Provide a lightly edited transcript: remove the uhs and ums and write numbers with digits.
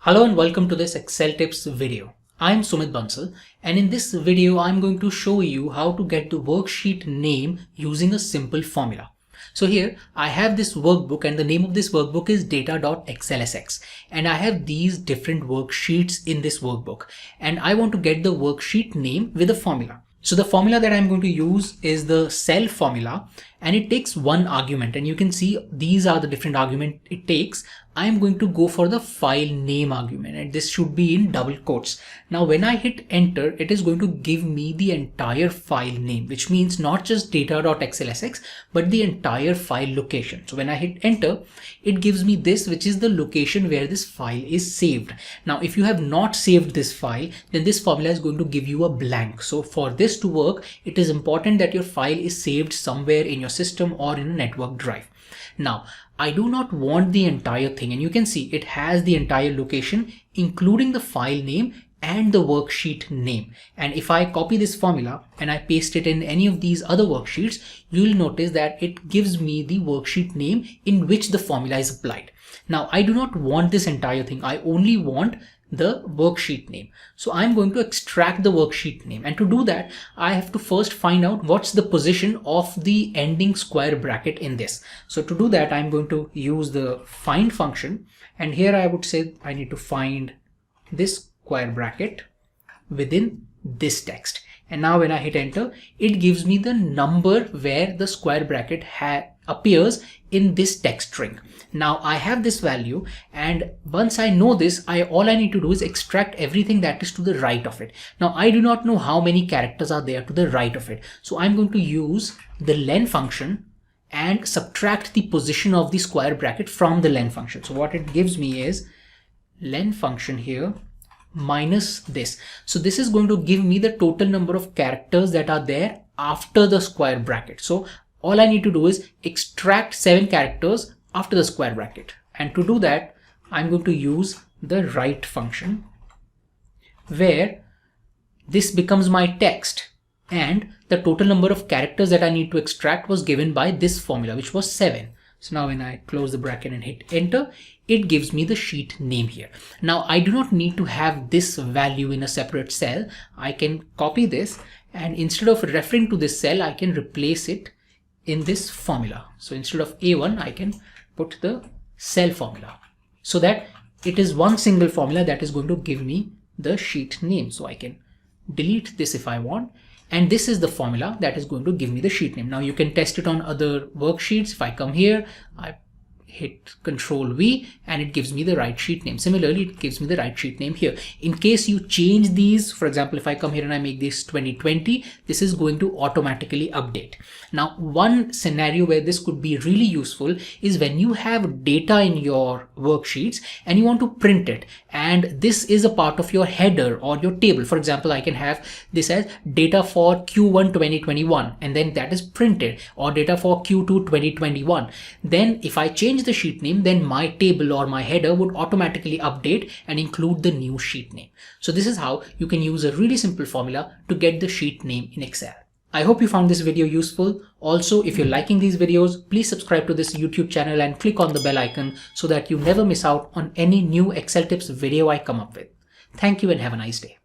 Hello and welcome to this Excel tips video. I'm Sumit Bansal, and in this video I'm going to show you how to get the worksheet name using a simple formula. So here I have this workbook and the name of this workbook is data.xlsx, and I have these different worksheets in this workbook and I want to get the worksheet name with a formula. So the formula that I'm going to use is the cell formula, and it takes one argument, and you can see these are the different arguments it takes. I'm going to go for the file name argument, and this should be in double quotes. Now when I hit enter, it is going to give me the entire file name, which means not just data.xlsx but the entire file location. So when I hit enter, it gives me this, which is the location where this file is saved. Now if you have not saved this file, then this formula is going to give you a blank. So for this to work, it is important that your file is saved somewhere in your system or in a network drive. Now I do not want the entire thing, and you can see it has the entire location including the file name and the worksheet name. And if I copy this formula and I paste it in any of these other worksheets, you will notice that it gives me the worksheet name in which the formula is applied. Now I do not want this entire thing, I only want the worksheet name. So I'm going to extract the worksheet name, and to do that I have to first find out what's the position of the ending square bracket in this. So to do that I'm going to use the find function, and here I would say I need to find this square bracket within this text. And now when I hit enter, it gives me the number where the square bracket appears in this text string. Now I have this value, and once I know this, all I need to do is extract everything that is to the right of it. Now I do not know how many characters are there to the right of it, so I'm going to use the len function and subtract the position of the square bracket from the len function. So what it gives me is len function here minus this. So this is going to give me the total number of characters that are there after the square bracket. So all I need to do is extract 7 characters after the square bracket, and to do that I'm going to use the write function, where this becomes my text and the total number of characters that I need to extract was given by this formula, which was 7. So now when I close the bracket and hit enter, it gives me the sheet name here. Now I do not need to have this value in a separate cell. I can copy this, and instead of referring to this cell, I can replace it in this formula. So instead of A1, I can put the cell formula, so that it is one single formula that is going to give me the sheet name. So I can delete this if I want, and this is the formula that is going to give me the sheet name. Now you can test it on other worksheets. If I come here, I hit Control V, and it gives me the right sheet name. Similarly, it gives me the right sheet name here. In case you change these, for example, if I come here and I make this 2020, this is going to automatically update. Now, one scenario where this could be really useful is when you have data in your worksheets and you want to print it, and this is a part of your header or your table. For example, I can have this as data for Q1 2021, and then that is printed, or data for Q2 2021. Then if I change the sheet name, then my table or my header would automatically update and include the new sheet name. So this is how you can use a really simple formula to get the sheet name in Excel. I hope you found this video useful. Also, if you're liking these videos, please subscribe to this YouTube channel and click on the bell icon so that you never miss out on any new Excel tips video I come up with. Thank you and have a nice day.